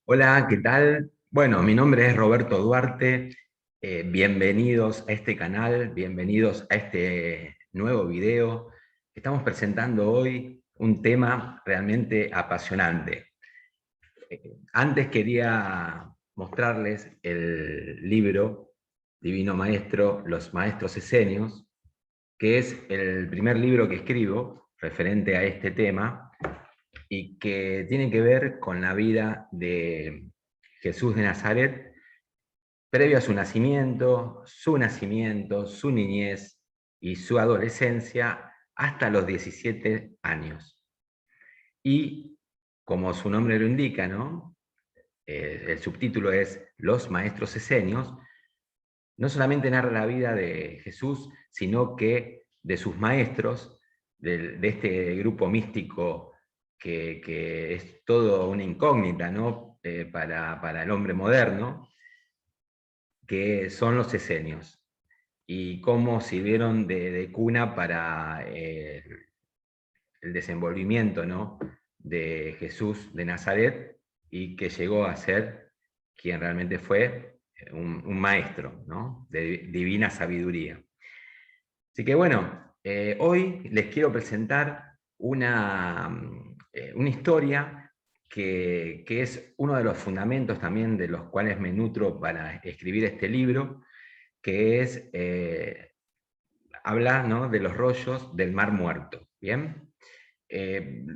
Hola, ¿qué tal? Bueno, mi nombre es Roberto Duarte. Bienvenidos a este canal, bienvenidos a este nuevo video. Estamos presentando hoy un tema realmente apasionante. Antes quería mostrarles el libro Divino Maestro, Los Maestros Esenios, que es el primer libro que escribo referente a este tema y que tiene que ver con la vida de Jesús de Nazaret previo a su nacimiento, su niñez y su adolescencia hasta los 17 años. Y como su nombre lo indica, ¿no? El subtítulo es Los Maestros Esenios, no solamente narra la vida de Jesús, sino que de sus maestros, de este grupo místico que es todo una incógnita, ¿no? Para el hombre moderno, que son los esenios, y cómo sirvieron de cuna para el desenvolvimiento, ¿no? De Jesús de Nazaret, y que llegó a ser quien realmente fue un maestro, ¿no? De divina sabiduría. Así que bueno, hoy les quiero presentar una historia que es uno de los fundamentos también de los cuales me nutro para escribir este libro, que es hablar, ¿no? De los rollos del Mar Muerto. ¿Bien?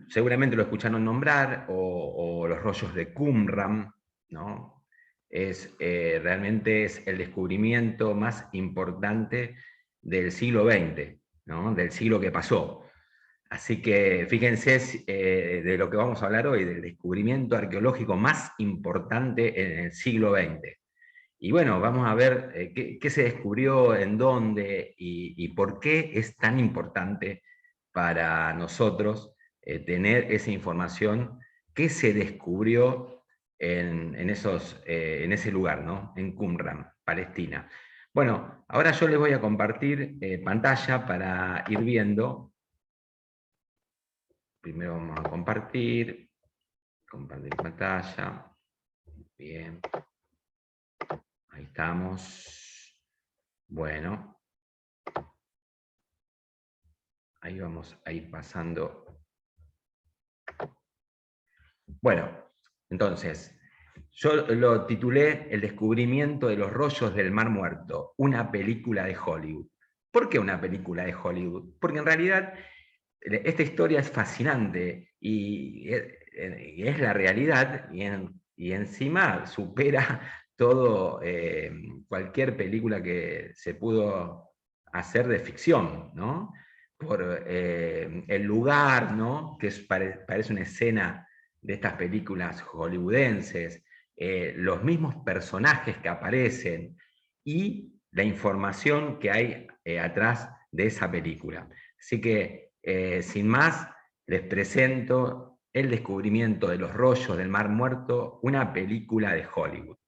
Seguramente lo escucharon nombrar, o los rollos de Qumran, ¿no? Realmente es el descubrimiento más importante del siglo XX, ¿no? Del siglo que pasó. Así que fíjense de lo que vamos a hablar hoy, del descubrimiento arqueológico más importante en el siglo XX. Y bueno, vamos a ver qué se descubrió, en dónde y por qué es tan importante para nosotros tener esa información que se descubrió en ese lugar, ¿no? En Qumran, Palestina. Bueno, ahora yo les voy a compartir pantalla para ir viendo. Primero vamos a compartir pantalla. Bien, ahí estamos. Bueno, ahí vamos a ir pasando. Bueno, entonces, yo lo titulé El descubrimiento de los rollos del Mar Muerto, una película de Hollywood. ¿Por qué una película de Hollywood? Porque en realidad esta historia es fascinante y es la realidad, y encima supera todo, cualquier película que se pudo hacer de ficción, ¿no? Por el lugar, ¿no? Que parece una escena de estas películas hollywoodenses, los mismos personajes que aparecen y la información que hay atrás de esa película. Así que, sin más, les presento El descubrimiento de los rollos del Mar Muerto, una película de Hollywood.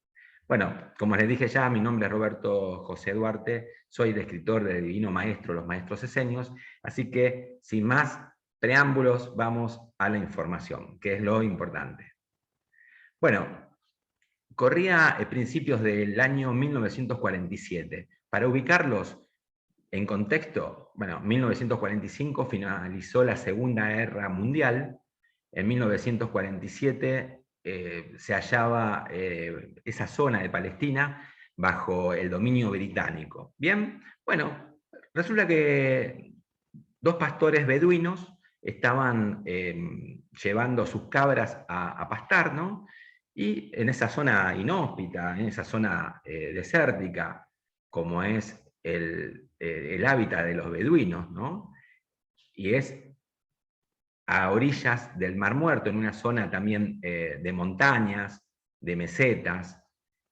Bueno, como les dije ya, mi nombre es Roberto José Duarte, soy el escritor de Divino Maestro, Los Maestros Esenios, así que, sin más preámbulos, vamos a la información, que es lo importante. Bueno, corría a principios del año 1947. Para ubicarlos en contexto, bueno, 1945 finalizó la Segunda Guerra Mundial. En 1947 se hallaba esa zona de Palestina bajo el dominio británico. Bien, bueno, resulta que dos pastores beduinos estaban llevando sus cabras a pastar, ¿no? Y en esa zona inhóspita, en esa zona desértica, como es el hábitat de los beduinos, ¿no? Y es a orillas del Mar Muerto, en una zona también de montañas, de mesetas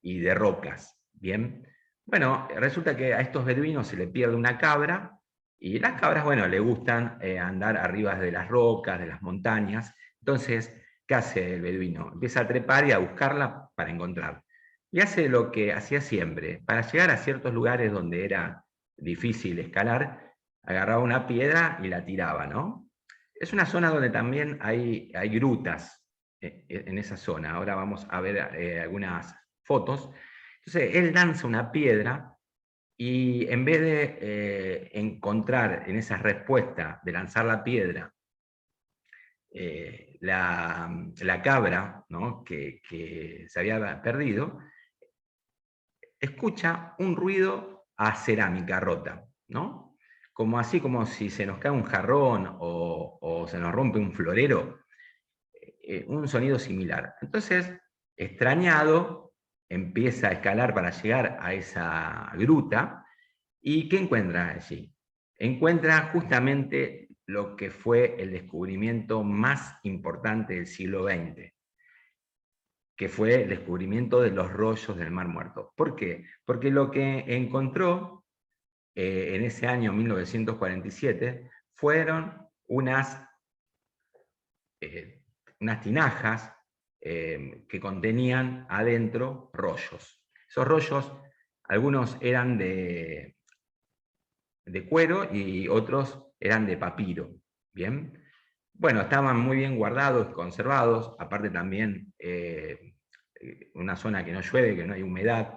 y de rocas. Bien, bueno, resulta que a estos beduinos se les pierde una cabra, y las cabras, bueno, le gustan andar arriba de las rocas, de las montañas. Entonces, ¿qué hace el beduino? Empieza a trepar y a buscarla para encontrar. Y hace lo que hacía siempre. Para llegar a ciertos lugares donde era difícil escalar, agarraba una piedra y la tiraba, ¿no? Es una zona donde también hay grutas, en esa zona. Ahora vamos a ver algunas fotos. Entonces, él lanza una piedra y en vez de encontrar en esa respuesta de lanzar la piedra la cabra, ¿no? que se había perdido, escucha un ruido a cerámica rota, ¿no? Como así como si se nos cae un jarrón o se nos rompe un florero, un sonido similar. Entonces, extrañado, empieza a escalar para llegar a esa gruta. ¿Y qué encuentra allí? Encuentra justamente lo que fue el descubrimiento más importante del siglo XX, que fue el descubrimiento de los rollos del Mar Muerto. ¿Por qué? Porque lo que encontró en ese año 1947 fueron unas tinajas que contenían adentro rollos. Esos rollos, algunos eran de cuero y otros eran de papiro. ¿Bien? Bueno, estaban muy bien guardados, conservados, aparte también una zona que no llueve, que no hay humedad.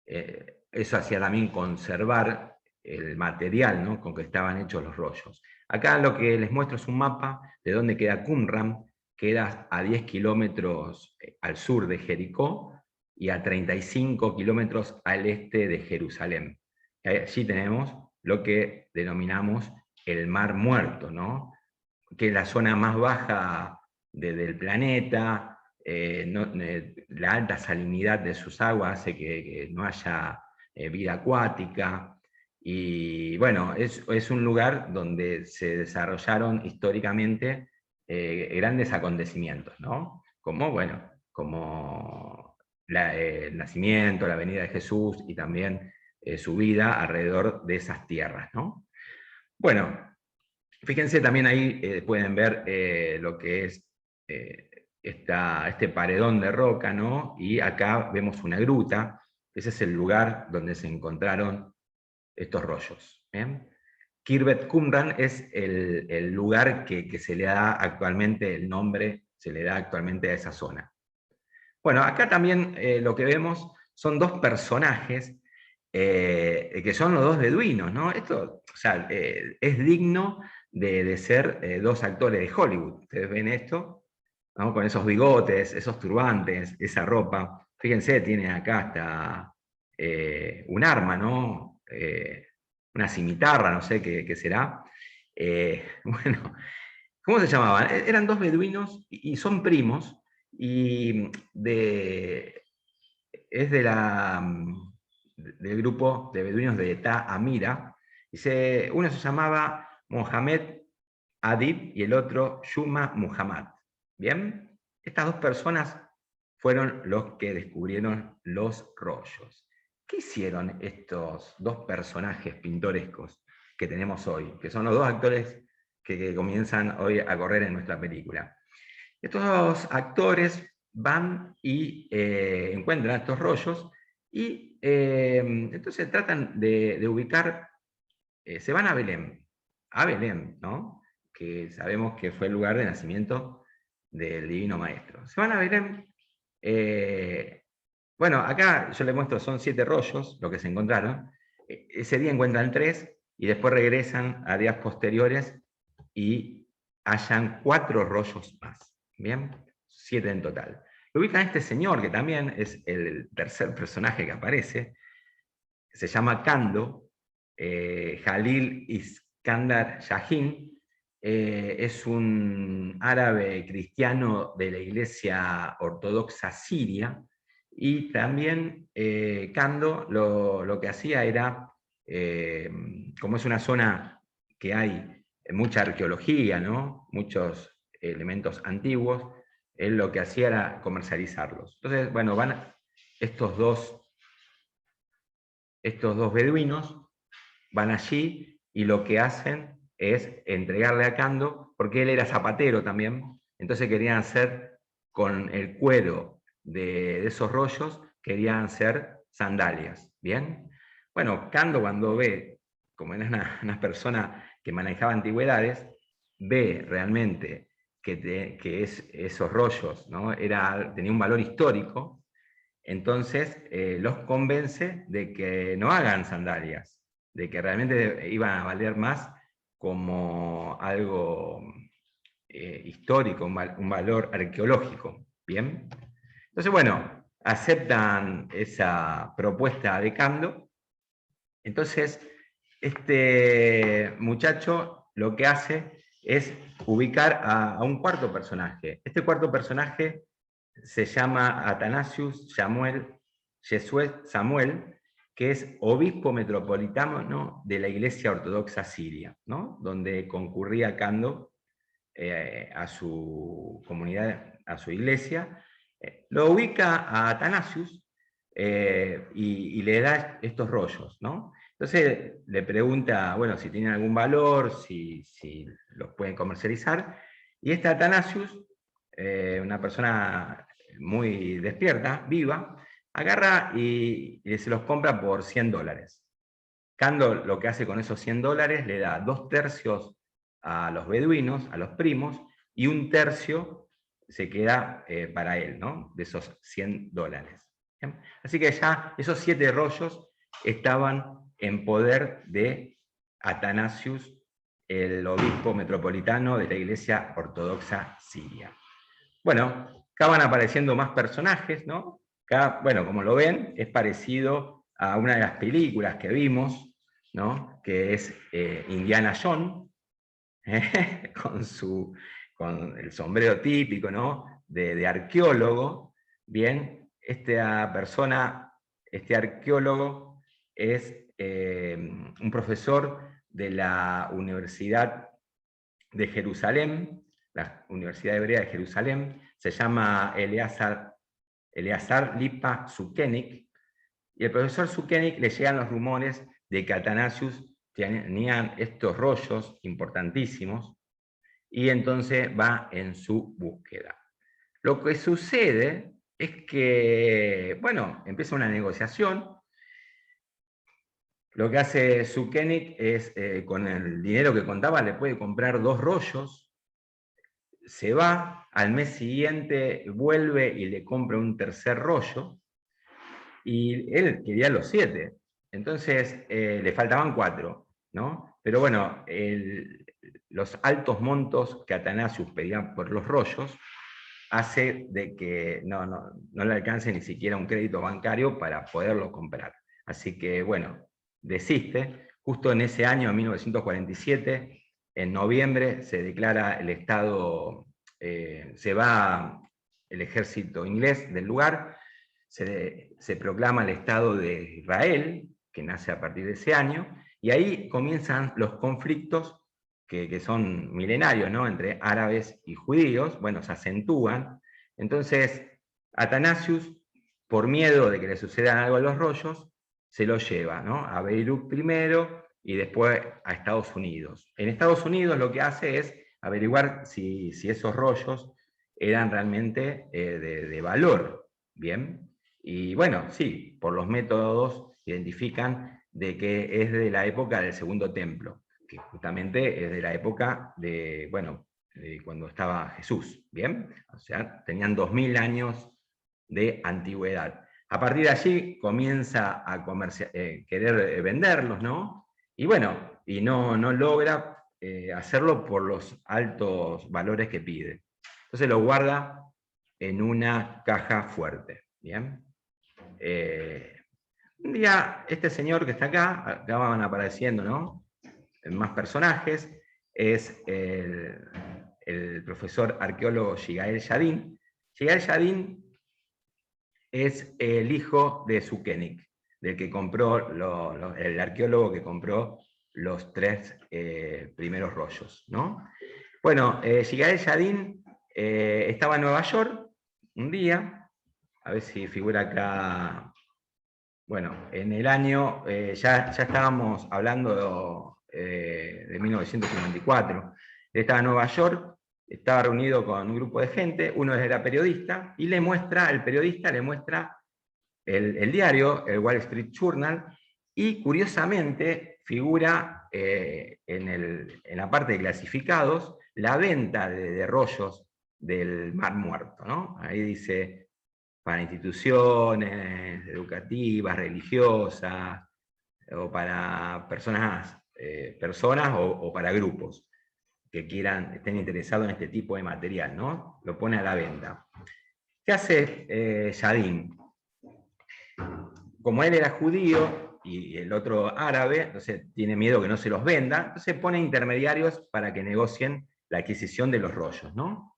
Eso hacía también conservar el material, ¿no? con que estaban hechos los rollos. Acá lo que les muestro es un mapa de dónde queda Qumran, queda a 10 kilómetros al sur de Jericó y a 35 kilómetros al este de Jerusalén. Allí tenemos lo que denominamos el Mar Muerto, ¿no? que es la zona más baja del planeta. La alta salinidad de sus aguas hace que no haya vida acuática. Y bueno, es un lugar donde se desarrollaron históricamente grandes acontecimientos, ¿no? Como, bueno, como el nacimiento, la venida de Jesús y también su vida alrededor de esas tierras, ¿no? Bueno, fíjense también ahí, pueden ver lo que es este paredón de roca, ¿no? Y acá vemos una gruta. Ese es el lugar donde se encontraron estos rollos. ¿Bien? Khirbet Qumran es el lugar que se le da actualmente el nombre, se le da actualmente a esa zona. Bueno, acá también lo que vemos son dos personajes que son los dos beduinos, ¿no? Esto, o sea, es digno de ser dos actores de Hollywood. Ustedes ven esto, ¿no? Con esos bigotes, esos turbantes, esa ropa. Fíjense, tiene acá hasta un arma, ¿no? Una cimitarra, no sé qué será. Bueno, ¿cómo se llamaban? Eran dos beduinos y son primos, y es del grupo de beduinos de Ta Amira. Uno se llamaba Mohamed Adib y el otro Yuma Muhammad. ¿Bien? Estas dos personas fueron los que descubrieron los rollos. ¿Qué hicieron estos dos personajes pintorescos que tenemos hoy? Que son los dos actores que comienzan hoy a correr en nuestra película. Estos actores van y encuentran estos rollos y entonces tratan de ubicar, se van a Belén, ¿no? Que sabemos que fue el lugar de nacimiento del Divino Maestro. Se van a Belén. Bueno, acá yo les muestro, son 7 rollos lo que se encontraron. Ese día encuentran 3 y después regresan a días posteriores y hallan 4 rollos más. ¿Bien? 7 en total. Lo ubican a este señor, que también es el tercer personaje que aparece, que se llama Kando, Jalil Iskandar Shahin. Es un árabe cristiano de la Iglesia Ortodoxa Siria, y también Kando lo que hacía era, como es una zona que hay mucha arqueología, ¿no? Muchos elementos antiguos, él lo que hacía era comercializarlos. Entonces, bueno, van estos dos beduinos, van allí y lo que hacen es entregarle a Kando, porque él era zapatero también, entonces querían hacer con el cuero de esos rollos, querían hacer sandalias. ¿Bien? Bueno, Kando, cuando ve, como era una persona que manejaba antigüedades, ve realmente esos rollos, ¿no? Tenía un valor histórico, entonces los convence de que no hagan sandalias, de que realmente iban a valer más como algo histórico, un valor arqueológico. ¿Bien? Entonces, bueno, aceptan esa propuesta de Cando. Entonces, este muchacho lo que hace es ubicar a un cuarto personaje. Este cuarto personaje se llama Athanasius Samuel, que es obispo metropolitano de la Iglesia Ortodoxa Siria, ¿no? Donde concurría Cando a su comunidad, a su iglesia. Lo ubica a Athanasius y le da estos rollos, ¿no? Entonces le pregunta, bueno, si tienen algún valor, si los pueden comercializar. Y este Athanasius, una persona muy despierta, viva, agarra y se los compra por $100. Cando lo que hace con esos $100, le da 2/3 a los beduinos, a los primos, y 1/3 se queda para él, ¿no? De esos $100. ¿Bien? Así que ya esos 7 rollos estaban en poder de Athanasius, el obispo metropolitano de la Iglesia Ortodoxa Siria. Bueno, acá van apareciendo más personajes, ¿no? Acá, bueno, como lo ven, es parecido a una de las películas que vimos, ¿no? Que es Indiana Jones, con el sombrero típico, ¿no? De arqueólogo. Bien, esta persona, este arqueólogo, es un profesor de la Universidad de Jerusalén, la Universidad Hebrea de Jerusalén, se llama Eleazar Lipa Zukenik, y el profesor Zukenik le llegan los rumores de que Athanasius tenían estos rollos importantísimos, y entonces va en su búsqueda. Lo que sucede es que, bueno, empieza una negociación. Lo que hace Zukenik es, con el dinero que contaba, le puede comprar 2 rollos, se va, al mes siguiente vuelve y le compra un tercer rollo, y él quería los 7, entonces le faltaban 4, ¿no? Pero bueno, los altos montos que Athanasius pedía por los rollos hace de que no le alcance ni siquiera un crédito bancario para poderlo comprar. Así que bueno, desiste. Justo en ese año, en 1947, en noviembre, se declara el estado, se va el ejército inglés del lugar, se proclama el Estado de Israel, que nace a partir de ese año, y ahí comienzan los conflictos que son milenarios, ¿no? Entre árabes y judíos. Bueno, se acentúan. Entonces, Athanasius, por miedo de que le suceda algo a los rollos, se los lleva, ¿no? A Beirut primero y después a Estados Unidos. En Estados Unidos lo que hace es averiguar si esos rollos eran realmente de valor, ¿bien? Y bueno, sí, por los métodos identifican de que es de la época del Segundo Templo, que justamente es de la época de, bueno, de cuando estaba Jesús, ¿bien? O sea, tenían 2000 años de antigüedad. A partir de allí comienza a querer venderlos, ¿no? Y bueno, y no logra hacerlo por los altos valores que pide. Entonces lo guarda en una caja fuerte, ¿bien? Un día, este señor que está acá van apareciendo, ¿no? Más personajes, es el profesor arqueólogo Yigael Yadin. Yigael Yadin es el hijo de Zukenik, del que compró, el arqueólogo que compró los 3 primeros rollos, ¿no? Bueno, Yigael Yadin estaba en Nueva York un día, a ver si figura acá. Bueno, en el año, ya estábamos hablando de 1954. Él estaba en Nueva York, estaba reunido con un grupo de gente, uno era periodista, y el periodista le muestra el diario, el Wall Street Journal, y curiosamente figura en la parte de clasificados la venta de rollos del Mar Muerto, ¿no? Ahí dice, para instituciones educativas, religiosas, o para personas o para grupos que estén interesados en este tipo de material, ¿no? Lo pone a la venta. ¿Qué hace Yadin? Como él era judío y el otro árabe, entonces tiene miedo que no se los venda, entonces pone intermediarios para que negocien la adquisición de los rollos, ¿no?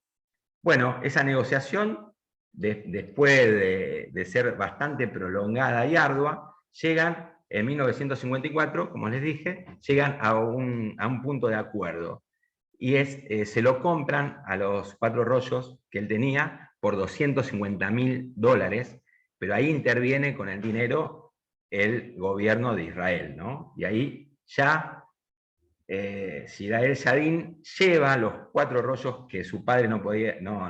Bueno, esa negociación, después de ser bastante prolongada y ardua, llegan en 1954, como les dije, llegan a un punto de acuerdo. Y se lo compran a los 4 rollos que él tenía por $250.000, pero ahí interviene con el dinero el gobierno de Israel, ¿no? Y ahí ya Zidael Yadin lleva los 4 rollos que su padre no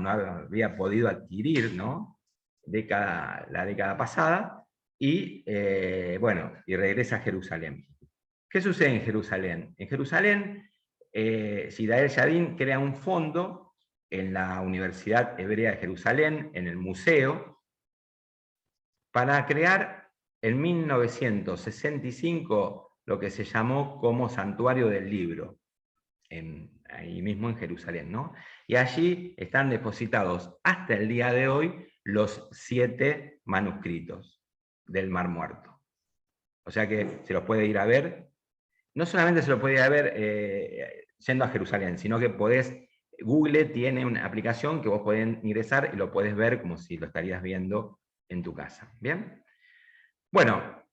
había podido adquirir, ¿no? La década pasada, y regresa a Jerusalén. ¿Qué sucede en Jerusalén? En Jerusalén, Zidael Yadin crea un fondo en la Universidad Hebrea de Jerusalén, en el museo, para crear en 1965 lo que se llamó como Santuario del Libro, ahí mismo en Jerusalén, ¿no? Y allí están depositados hasta el día de hoy los 7 manuscritos del Mar Muerto. O sea que se los puede ir a ver. No solamente se lo puede ir a ver yendo a Jerusalén, sino que Google tiene una aplicación que vos podés ingresar y lo podés ver como si lo estarías viendo en tu casa. ¿Bien? Bueno,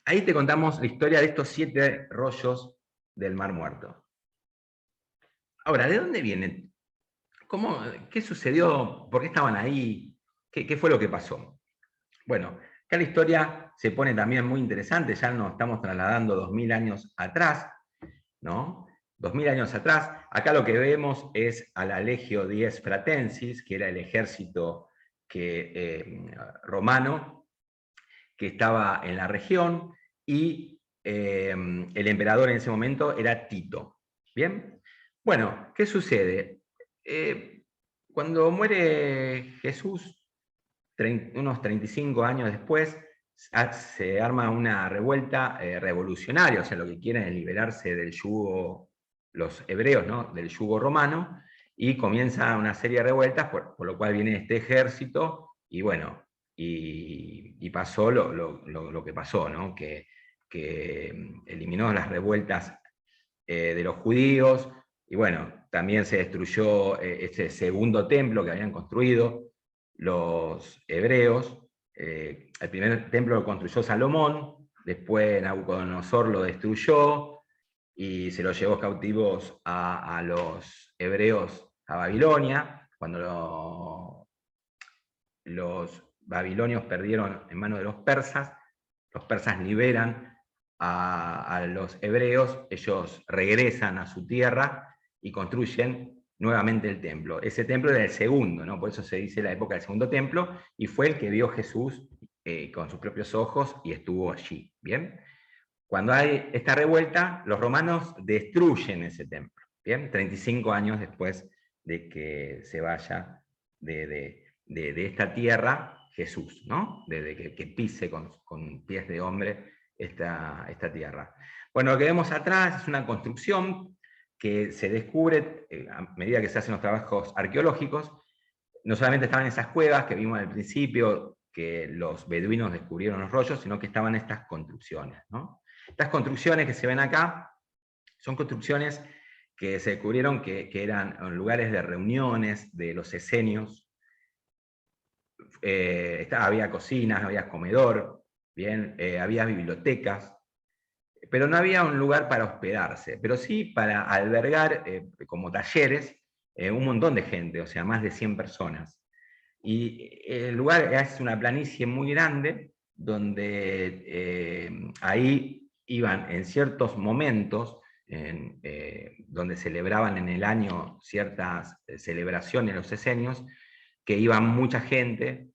ahí te contamos la historia de estos 7 rollos del Mar Muerto. Ahora, ¿de dónde vienen? ¿Qué sucedió? ¿Por qué estaban ahí? ¿Qué fue lo que pasó? Bueno, acá la historia se pone también muy interesante, ya nos estamos trasladando 2000 años atrás, ¿no? 2000 años atrás, acá lo que vemos es a la Legio Dies Pratensis, que era el ejército romano que estaba en la región, y el emperador en ese momento era Tito. ¿Bien? Bueno, ¿qué sucede? Cuando muere Jesús, unos 35 años después, se arma una revuelta revolucionaria, o sea, lo que quieren es liberarse del yugo, los hebreos, ¿no? Del yugo romano, y comienza una serie de revueltas, por lo cual viene este ejército, y bueno, y pasó lo que pasó, ¿no? Que eliminó las revueltas de los judíos, y bueno, también se destruyó este segundo templo que habían construido los hebreos. El primer templo lo construyó Salomón, después Nabucodonosor lo destruyó y se los llevó cautivos a los hebreos a Babilonia, cuando los babilonios perdieron en manos de los persas liberan a los hebreos, ellos regresan a su tierra y construyen nuevamente el templo. Ese templo era el segundo, ¿no? Por eso se dice la época del segundo templo, y fue el que vio Jesús con sus propios ojos y estuvo allí. ¿Bien? Cuando hay esta revuelta, los romanos destruyen ese templo, ¿bien? 35 años después de que se vaya de esta tierra Jesús, ¿no? De que pise con pies de hombre esta tierra. Bueno, lo que vemos atrás es una construcción que se descubre a medida que se hacen los trabajos arqueológicos. No solamente estaban esas cuevas que vimos al principio, que los beduinos descubrieron los rollos, sino que estaban estas construcciones, ¿no? Estas construcciones que se ven acá son construcciones que se descubrieron que eran lugares de reuniones de los esenios. Había cocinas, había comedor, ¿bien? Había bibliotecas, pero no había un lugar para hospedarse, pero sí para albergar como talleres un montón de gente, o sea, más de 100 personas. Y el lugar es una planicie muy grande, donde ahí iban en ciertos momentos, donde celebraban en el año ciertas celebraciones los esenios, que iban mucha gente.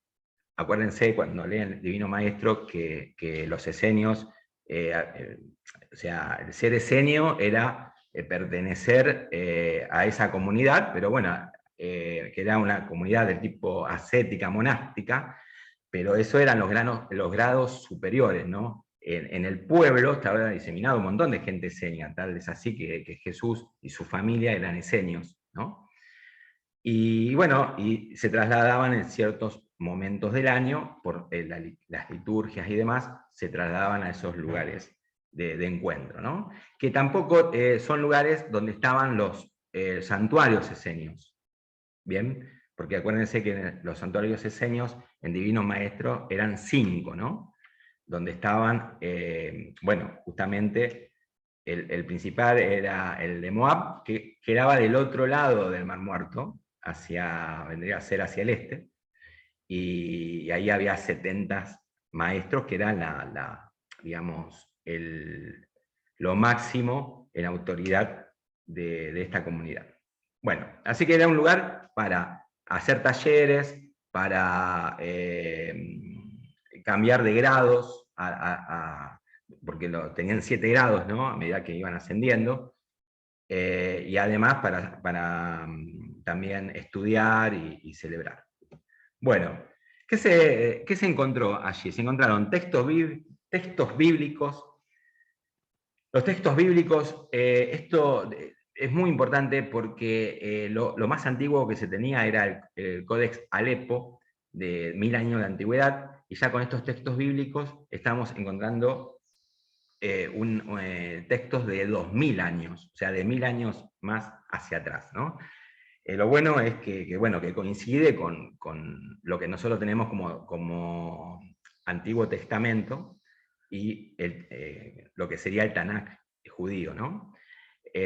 Acuérdense cuando leen el Divino Maestro que los esenios, o sea, el ser esenio era pertenecer a esa comunidad, pero bueno, que era una comunidad de tipo ascética, monástica, pero eso eran los grados superiores, ¿no? En el pueblo estaba diseminado un montón de gente esenia, tal es así que Jesús y su familia eran esenios, ¿no? Y bueno, y se trasladaban en ciertos momentos del año, por las liturgias y demás, se trasladaban a esos lugares de encuentro, ¿no? Que tampoco son lugares donde estaban los santuarios esenios, ¿bien? Porque acuérdense que los santuarios esenios en Divino Maestro eran 5, ¿no? Donde estaban, bueno, justamente el principal era el de Moab, que quedaba del otro lado del Mar Muerto, vendría a ser hacia el este, y ahí había 70 maestros, que eran digamos, lo máximo en autoridad de esta comunidad. Bueno, así que era un lugar para hacer talleres, para cambiar de grados, porque tenían 7 grados, ¿no? A medida que iban ascendiendo, y además para también estudiar y celebrar. Bueno, ¿qué se encontró allí? Se encontraron textos bíblicos. Los textos bíblicos, esto es muy importante porque lo más antiguo que se tenía era el Codex Alepo, de 1000 años de antigüedad, y ya con estos textos bíblicos estamos encontrando textos de 2000 años, o sea, de 1000 años más hacia atrás, ¿no? Lo bueno es bueno, que coincide con lo que nosotros tenemos como Antiguo Testamento y lo que sería el Tanaj judío, ¿no?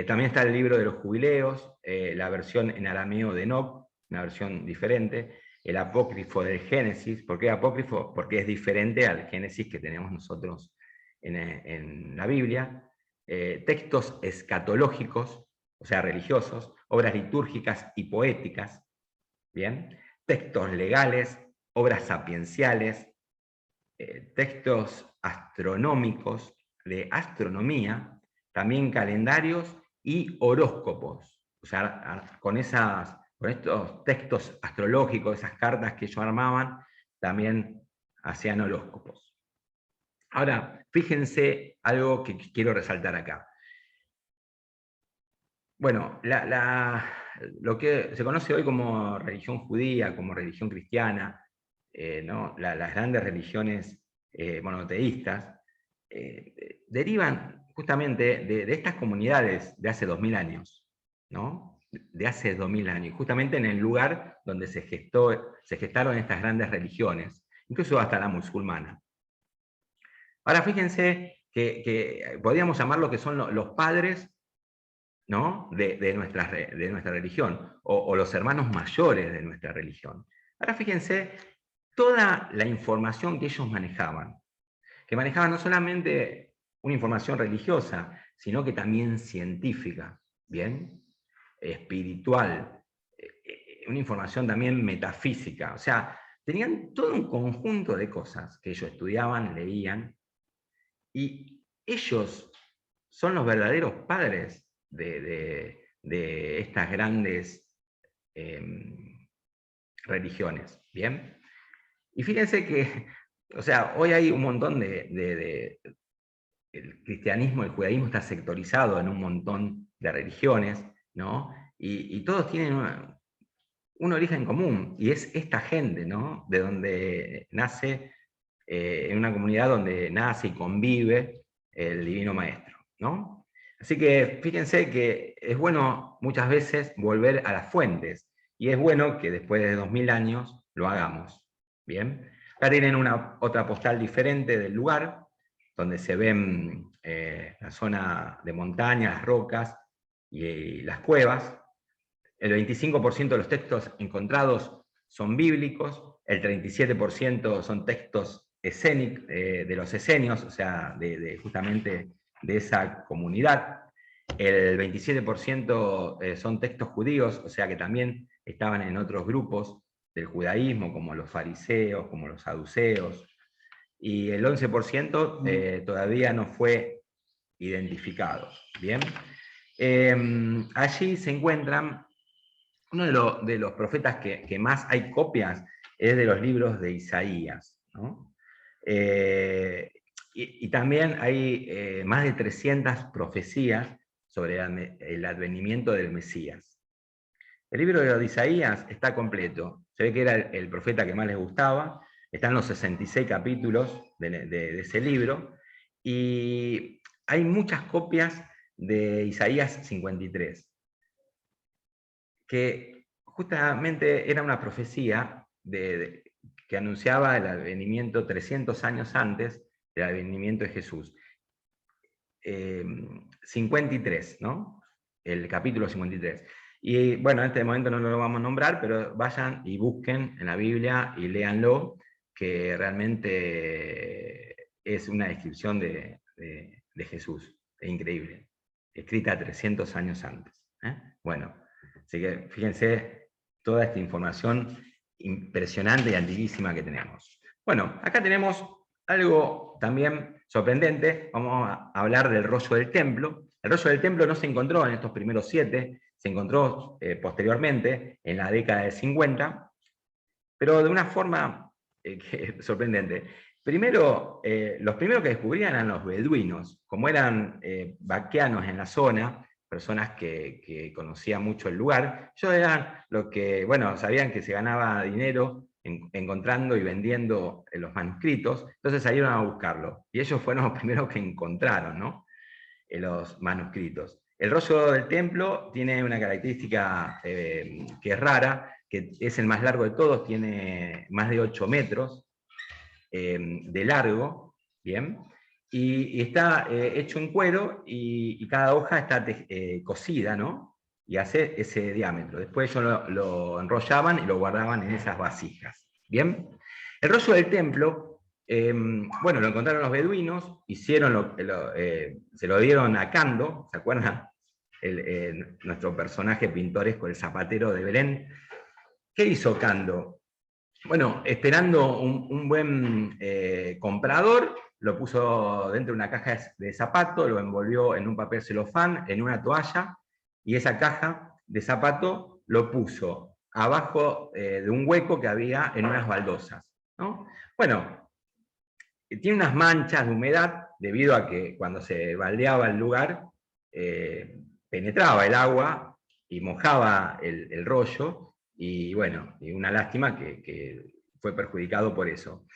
También está el libro de los jubileos, la versión en arameo de Enoch, una versión diferente, el apócrifo del Génesis. ¿Por qué apócrifo? Porque es diferente al Génesis que tenemos nosotros en la Biblia. Textos escatológicos, o sea, religiosos, obras litúrgicas y poéticas, ¿bien? Textos legales, obras sapienciales, textos astronómicos, de astronomía, también calendarios y horóscopos. O sea, con estos textos astrológicos, esas cartas que ellos armaban, también hacían horóscopos. Ahora, fíjense algo que quiero resaltar acá. Bueno, lo que se conoce hoy como religión judía, como religión cristiana, ¿no? Las grandes religiones monoteístas, derivan justamente de estas comunidades de hace 2000 años, ¿no? De hace 2000 años, justamente en el lugar donde se gestaron estas grandes religiones, incluso hasta la musulmana. Ahora fíjense que podríamos llamar lo que son los padres, ¿no? de nuestra religión, o los hermanos mayores de nuestra religión. Ahora fíjense toda la información que ellos manejaban, que manejaban no solamente una información religiosa, sino que también científica, ¿bien? Espiritual, una información también metafísica. O sea, tenían todo un conjunto de cosas que ellos estudiaban, leían, y ellos son los verdaderos padres de estas grandes religiones, ¿bien? Y fíjense que, o sea, hoy hay un montón el cristianismo, el judaísmo está sectorizado en un montón de religiones, ¿no? Y todos tienen un origen común, y es esta gente, ¿no? De donde nace, en una comunidad donde nace y convive el Divino Maestro, ¿no? Así que fíjense que es bueno muchas veces volver a las fuentes, y es bueno que después de 2000 años lo hagamos, ¿bien? Acá tienen otra postal diferente del lugar, donde se ven la zona de montaña, las rocas y las cuevas. El 25% de los textos encontrados son bíblicos, el 37% son textos de los esenios, o sea, justamente de esa comunidad. El 27% son textos judíos, o sea que también estaban en otros grupos del judaísmo, como los fariseos, como los saduceos, y el 11% todavía no fue identificado. ¿Bien? allí se encuentran uno de los profetas que más hay copias, es de los libros de Isaías, ¿no? Y también hay más de 300 profecías sobre el advenimiento del Mesías. El libro de Isaías está completo. Se ve que era el profeta que más les gustaba. Están los 66 capítulos de ese libro. Y hay muchas copias de Isaías 53, que justamente era una profecía que anunciaba el advenimiento 300 años antes del advenimiento de Jesús. 53, ¿no? El capítulo 53. Y bueno, en este momento no lo vamos a nombrar, pero vayan y busquen en la Biblia y léanlo, que realmente es una descripción de Jesús, es increíble, escrita 300 años antes. Bueno, así que fíjense toda esta información impresionante y antiquísima que tenemos. Bueno, acá tenemos algo también sorprendente. Vamos a hablar del rollo del templo. El rollo del templo no se encontró en estos primeros 7, se encontró posteriormente, en la década del 50, pero de una forma sorprendente. Primero, los primeros que descubrían eran los beduinos, como eran vaqueanos en la zona, personas que conocían mucho el lugar. Ellos eran los que, bueno, sabían que se ganaba dinero encontrando y vendiendo los manuscritos, entonces salieron a buscarlo. Y ellos fueron los primeros que encontraron, ¿no? Los manuscritos. El rollo del templo tiene una característica que es rara, que es el más largo de todos, tiene más de 8 metros de largo, ¿bien? Y está hecho en cuero y cada hoja está cosida, ¿no? Y hace ese diámetro. Después ellos lo enrollaban y lo guardaban en esas vasijas, ¿bien? El rollo del templo, bueno, lo encontraron los beduinos, hicieron se lo dieron a Cando, ¿se acuerdan? Nuestro personaje pintoresco, el zapatero de Belén. ¿Qué hizo Cando? Bueno, esperando un buen comprador, lo puso dentro de una caja de zapato, lo envolvió en un papel celofán, en una toalla, y esa caja de zapato lo puso abajo de un hueco que había en unas baldosas, ¿no? Bueno, tiene unas manchas de humedad debido a que cuando se baldeaba el lugar, penetraba el agua y mojaba el rollo, y bueno, y una lástima que fue perjudicado por eso.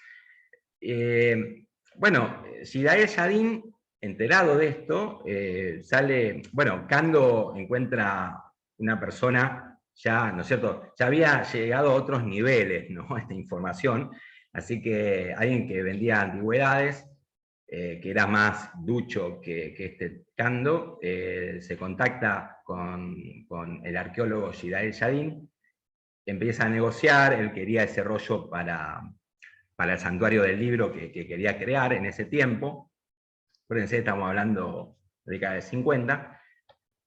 Bueno, Zidael Yadin, enterado de esto, sale, bueno, Cando encuentra una persona ya, ¿no es cierto?, ya había llegado a otros niveles, ¿no?, esta información, así que alguien que vendía antigüedades, que era más ducho que este Cando, se contacta con el arqueólogo Zidael Yadin, empieza a negociar, él quería ese rollo para el santuario del libro que quería crear en ese tiempo. Acuérdense, estamos hablando de la década del 50,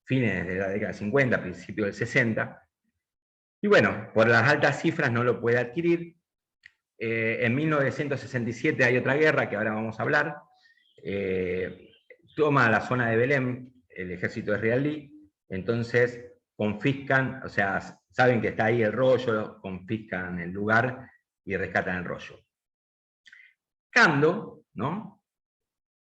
fines de la década del 50, principios del 60. Y bueno, por las altas cifras no lo puede adquirir. En 1967 hay otra guerra que ahora vamos a hablar. Toma la zona de Belén el ejército israelí, entonces confiscan, o sea, saben que está ahí el rollo, confiscan el lugar y rescatan el rollo. Cando, ¿no?,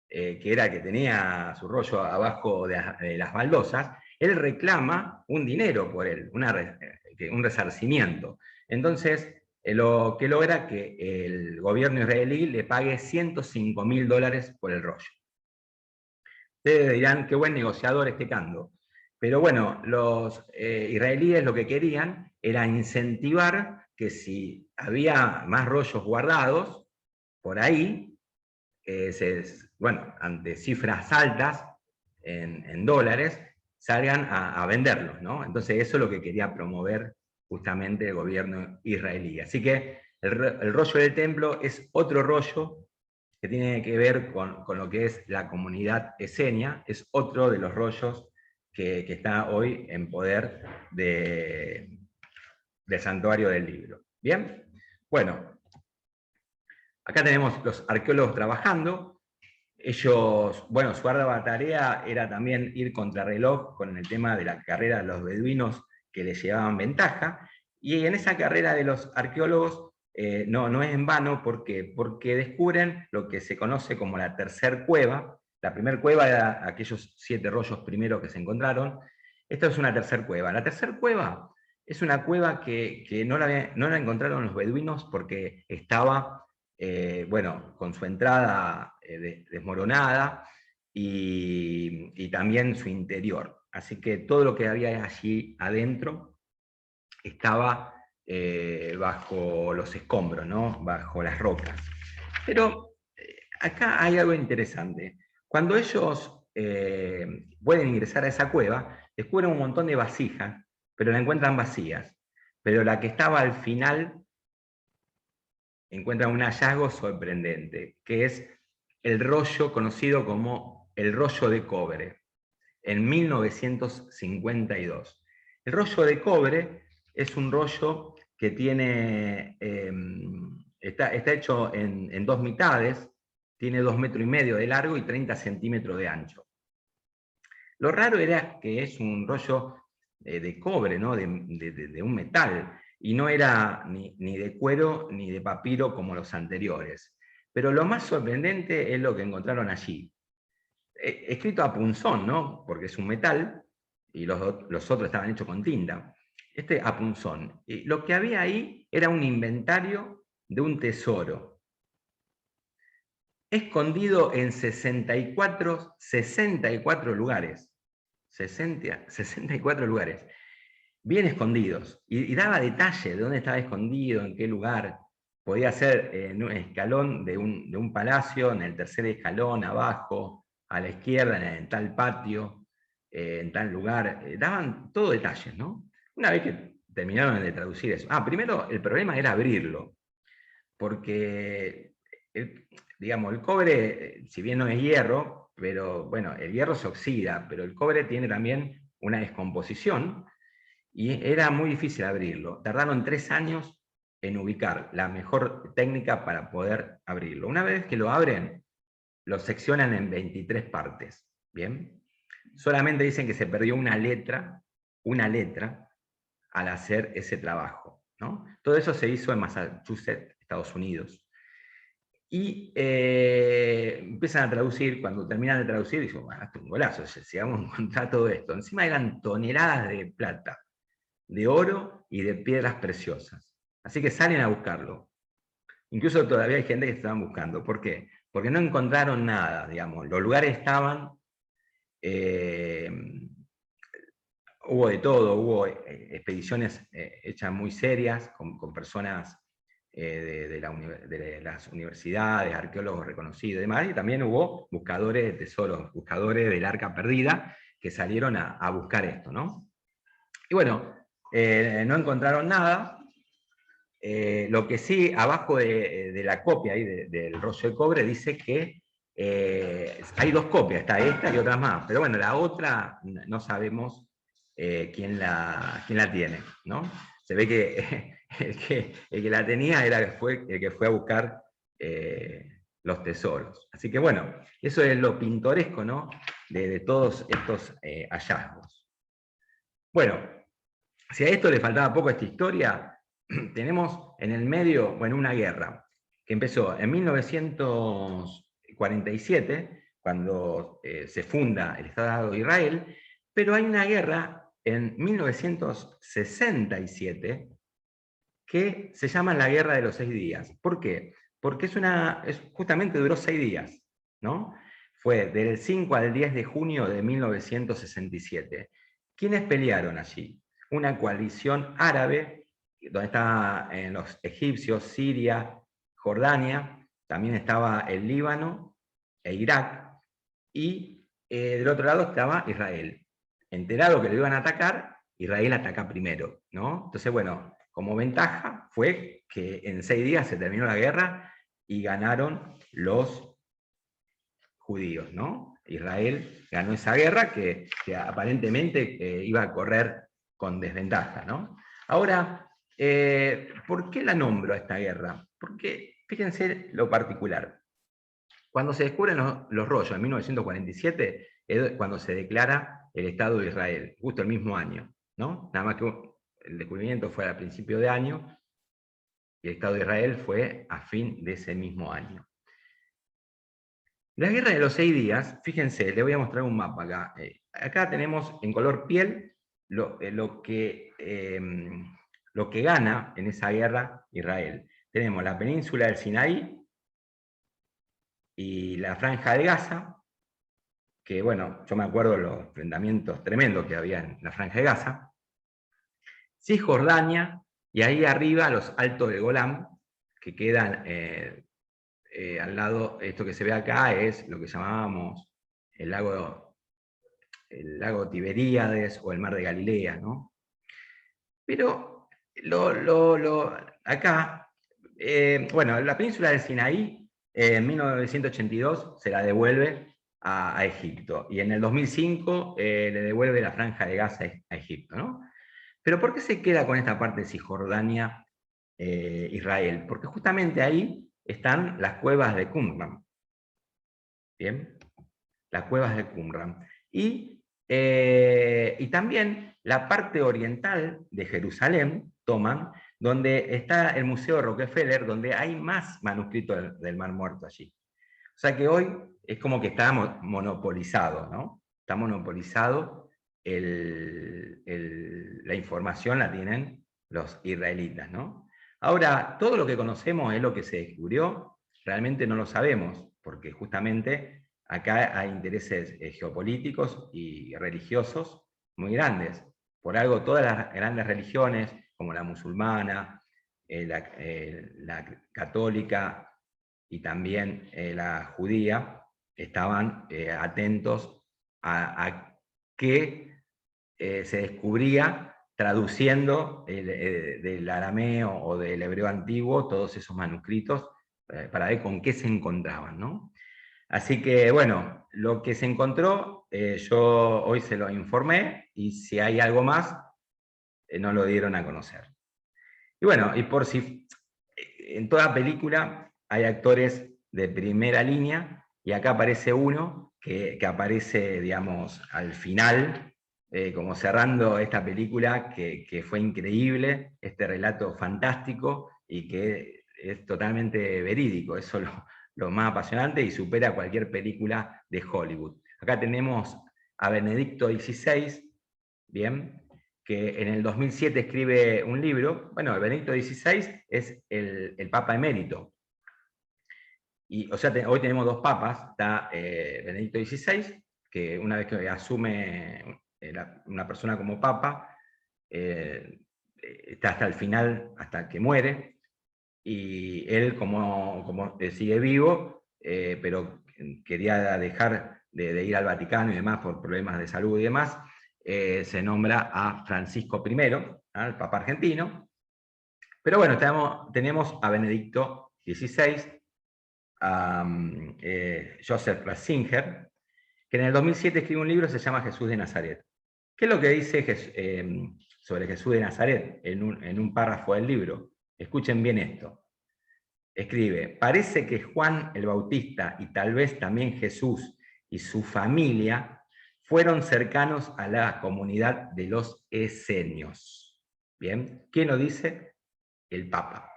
que era el que tenía su rollo abajo de las baldosas, él reclama un dinero por él, un resarcimiento. Entonces, lo que logra que el gobierno israelí le pague $105.000 por el rollo. Ustedes dirán, qué buen negociador este Cando. Pero bueno, los israelíes lo que querían era incentivar que si había más rollos guardados por ahí, bueno, ante cifras altas en dólares, salgan a venderlos, ¿no? Entonces eso es lo que quería promover justamente el gobierno israelí. Así que el rollo del templo es otro rollo que tiene que ver con lo que es la comunidad esenia, es otro de los rollos que está hoy en poder del santuario del libro. ¿Bien? Bueno, acá tenemos los arqueólogos trabajando. Ellos, bueno, su ardua tarea era también ir contrarreloj con el tema de la carrera de los beduinos que les llevaban ventaja, y en esa carrera de los arqueólogos no es en vano, porque descubren lo que se conoce como la tercer cueva. La primera cueva era aquellos 7 rollos primeros que se encontraron. Esta es una tercer cueva. La tercer cueva es una cueva que no la encontraron los beduinos porque estaba bueno, con su entrada desmoronada y también su interior. Así que todo lo que había allí adentro estaba bajo los escombros, ¿no? Bajo las rocas. Pero acá hay algo interesante. Cuando ellos pueden ingresar a esa cueva, descubren un montón de vasijas, pero la encuentran vacías. Pero la que estaba al final encuentran un hallazgo sorprendente, que es el rollo conocido como el rollo de cobre, en 1952. El rollo de cobre es un rollo que tiene, está hecho en 2 mitades, tiene 2,5 metros de largo y 30 centímetros de ancho. Lo raro era que es un rollo de cobre, ¿no? de un metal, y no era ni de cuero ni de papiro como los anteriores. Pero lo más sorprendente es lo que encontraron allí. Escrito a punzón, ¿no? Porque es un metal, y los otros estaban hechos con tinta. Este a punzón. Y lo que había ahí era un inventario de un tesoro, escondido en 64 lugares. 64 lugares, bien escondidos. Y daba detalle de dónde estaba escondido, en qué lugar. Podía ser en un escalón de un palacio, en el tercer escalón, abajo, a la izquierda, en tal patio, en tal lugar. Daban todo detalles, ¿no? Una vez que terminaron de traducir eso. Primero el problema era abrirlo, porque digamos, el cobre, si bien no es hierro, pero bueno, el hierro se oxida, pero el cobre tiene también una descomposición y era muy difícil abrirlo. Tardaron 3 años en ubicar la mejor técnica para poder abrirlo. Una vez que lo abren, lo seccionan en 23 partes. ¿Bien? Solamente dicen que se perdió una letra al hacer ese trabajo, ¿no? Todo eso se hizo en Massachusetts, Estados Unidos. Y empiezan a traducir. Cuando terminan de traducir, dicen, bueno, esto es un golazo, si vamos a encontrar todo esto. Encima eran toneladas de plata, de oro y de piedras preciosas. Así que salen a buscarlo. Incluso todavía hay gente que estaban buscando. ¿Por qué? Porque no encontraron nada, digamos. Los lugares estaban... hubo de todo, hubo expediciones hechas muy serias, con personas de las universidades, arqueólogos reconocidos y demás, y también hubo buscadores de tesoros, buscadores del arca perdida, que salieron a buscar esto, ¿no? Y bueno, no encontraron nada. Lo que sí, abajo de la copia ahí del rollo de cobre, dice que hay 2 copias, está esta y otras más, pero bueno, la otra no sabemos quién la tiene, ¿no? Se ve que el que la tenía fue el que fue a buscar los tesoros. Así que bueno, eso es lo pintoresco, ¿no? de todos estos hallazgos. Bueno, si a esto le faltaba poco a esta historia, tenemos en el medio, bueno, una guerra que empezó en 1947, cuando se funda el Estado de Israel, pero hay una guerra en 1967 que se llama la Guerra de los 6 días. ¿Por qué? Porque justamente duró 6 días, ¿no? Fue del 5 al 10 de junio de 1967. ¿Quiénes pelearon allí? Una coalición árabe, donde estaban los egipcios, Siria, Jordania, también estaba el Líbano e Irak, y del otro lado estaba Israel. Enterado que lo iban a atacar, Israel ataca primero, ¿no? Entonces, bueno, como ventaja fue que en 6 días se terminó la guerra y ganaron los judíos, ¿no? Israel ganó esa guerra que aparentemente iba a correr con desventaja, ¿no? Ahora, ¿por qué la nombro a esta guerra? Porque fíjense lo particular. Cuando se descubren los rollos en 1947, es cuando se declara el Estado de Israel, justo el mismo año, ¿no? Nada más que el descubrimiento fue al principio de año, y el Estado de Israel fue a fin de ese mismo año. La Guerra de los 6 días, fíjense, les voy a mostrar un mapa acá. Acá tenemos en color piel lo que gana en esa guerra Israel. Tenemos la península del Sinaí y la franja de Gaza, que bueno, yo me acuerdo de los enfrentamientos tremendos que había en la franja de Gaza. Cisjordania, y ahí arriba los altos de Golán, que quedan al lado. Esto que se ve acá es lo que llamábamos el lago Tiberíades o el mar de Galilea, ¿no? Pero acá, bueno, la península del Sinaí en 1982 se la devuelve a Egipto, y en el 2005 le devuelve la franja de Gaza a Egipto, ¿no? Pero ¿por qué se queda con esta parte de Cisjordania, Israel? Porque justamente ahí están las cuevas de Qumran. ¿Bien? Las cuevas de Qumran. Y también la parte oriental de Jerusalén toman, donde está el Museo Rockefeller, donde hay más manuscritos del Mar Muerto allí. O sea que hoy es como que está monopolizado, ¿no? Está monopolizado, la información la tienen los israelitas, ¿no? Ahora, todo lo que conocemos es lo que se descubrió, realmente no lo sabemos, porque justamente acá hay intereses geopolíticos y religiosos muy grandes. Por algo, todas las grandes religiones, como la musulmana, la católica y también la judía, estaban atentos a qué se descubría traduciendo del arameo o del hebreo antiguo todos esos manuscritos, para ver con qué se encontraban, ¿no? Así que, bueno, lo que se encontró, yo hoy se lo informé, y si hay algo más, no lo dieron a conocer. Y bueno, y por si en toda película hay actores de primera línea, y acá aparece uno que aparece, digamos, al final, como cerrando esta película, que fue increíble, este relato fantástico, y que es totalmente verídico. Eso es lo más apasionante, y supera cualquier película de Hollywood. Acá tenemos a Benedicto XVI, ¿bien?, que en el 2007 escribe un libro. Bueno, Benedicto XVI es el Papa emérito. Y, o sea, hoy tenemos 2 papas. Está Benedicto XVI, que una vez que asume una persona como papa, está hasta el final, hasta que muere, y él como sigue vivo, pero quería dejar de ir al Vaticano y demás por problemas de salud y demás. Se nombra a Francisco I, el Papa argentino. Pero bueno, tenemos a Benedicto XVI, a Joseph Ratzinger, que en el 2007 escribe un libro que se llama Jesús de Nazaret. ¿Qué es lo que dice sobre Jesús de Nazaret en un párrafo del libro? Escuchen bien esto. Escribe: parece que Juan el Bautista, y tal vez también Jesús y su familia, fueron cercanos a la comunidad de los esenios. ¿Bien? ¿Quién lo dice? El Papa.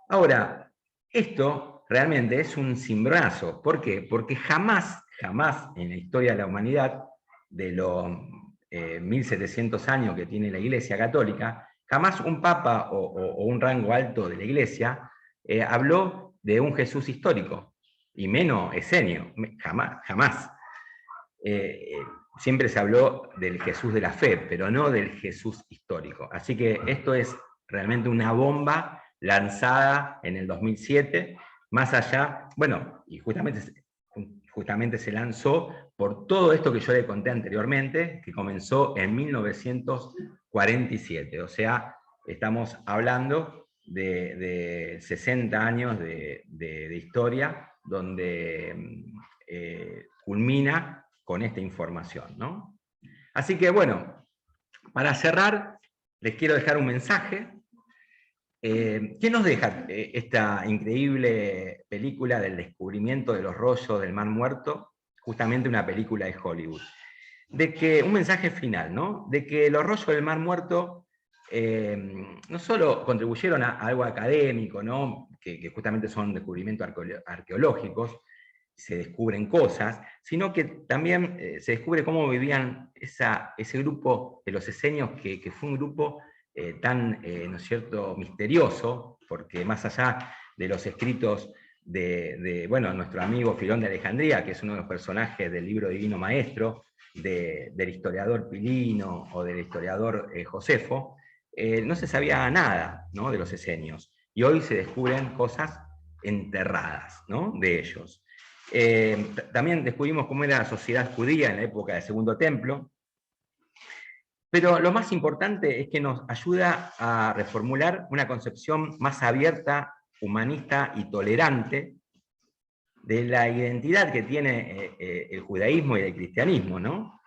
Ahora, esto realmente es un cimbronazo. ¿Por qué? Porque jamás en la historia de la humanidad, de los 1700 años que tiene la Iglesia Católica, jamás un Papa o un rango alto de la Iglesia habló de un Jesús histórico, y menos esenio, jamás. Siempre se habló del Jesús de la fe, pero no del Jesús histórico. Así que esto es realmente una bomba lanzada en el 2007, más allá, bueno, y justamente se lanzó por todo esto que yo le conté anteriormente, que comenzó en 1947. O sea, estamos hablando de 60 años de historia, donde culmina con esta información, ¿no? Así que, bueno, para cerrar, les quiero dejar un mensaje. ¿Qué nos deja esta increíble película del descubrimiento de los rollos del Mar Muerto? Justamente una película de Hollywood. De que, un mensaje final, ¿no? De que los rollos del Mar Muerto no solo contribuyeron a algo académico, ¿no? Que justamente son descubrimientos arqueológicos, se descubren cosas, sino que también se descubre cómo vivían ese grupo de los esenios, que fue un grupo tan, ¿no es cierto?, misterioso, porque más allá de los escritos bueno, nuestro amigo Filón de Alejandría, que es uno de los personajes del libro Divino Maestro, del historiador Pilino o del historiador Josefo, no se sabía nada, ¿no?, de los esenios. Y hoy se descubren cosas enterradas, ¿no?, de ellos. También descubrimos cómo era la sociedad judía en la época del Segundo Templo, pero lo más importante es que nos ayuda a reformular una concepción más abierta, humanista y tolerante de la identidad que tiene el judaísmo y el cristianismo, ¿no?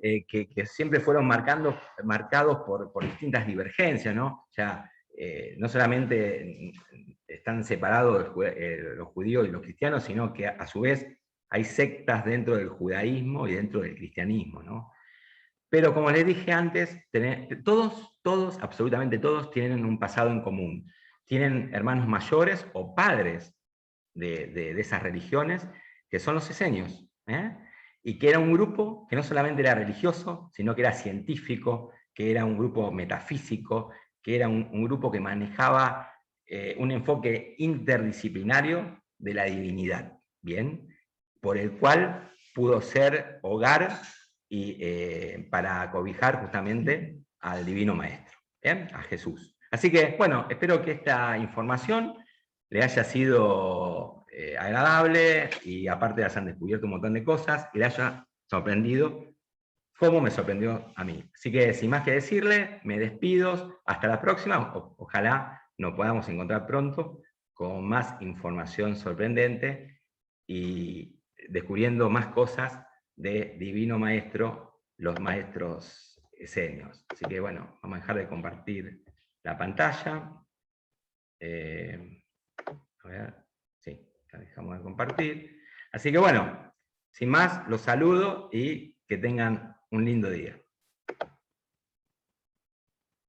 Que siempre fueron marcados por distintas divergencias, ¿no? O sea, no solamente están separados los judíos y los cristianos, sino que a su vez hay sectas dentro del judaísmo y dentro del cristianismo, ¿no? Pero como les dije antes, todos, absolutamente todos, tienen un pasado en común. Tienen hermanos mayores o padres de esas religiones, que son los esenios, ¿eh? Y que era un grupo que no solamente era religioso, sino que era científico, que era un grupo metafísico, que era un grupo que manejaba un enfoque interdisciplinario de la divinidad, ¿bien? Por el cual pudo ser hogar para cobijar justamente al Divino Maestro, ¿bien? A Jesús. Así que, bueno, espero que esta información le haya sido agradable y aparte les han descubierto un montón de cosas y le haya sorprendido como me sorprendió a mí. Así que sin más que decirle, me despido, hasta la próxima, ojalá nos podamos encontrar pronto con más información sorprendente y descubriendo más cosas de Divino Maestro, los maestros esenios. Así que bueno, vamos a dejar de compartir la pantalla. A ver, sí, la dejamos de compartir. Así que bueno, sin más, los saludo y que tengan un lindo día.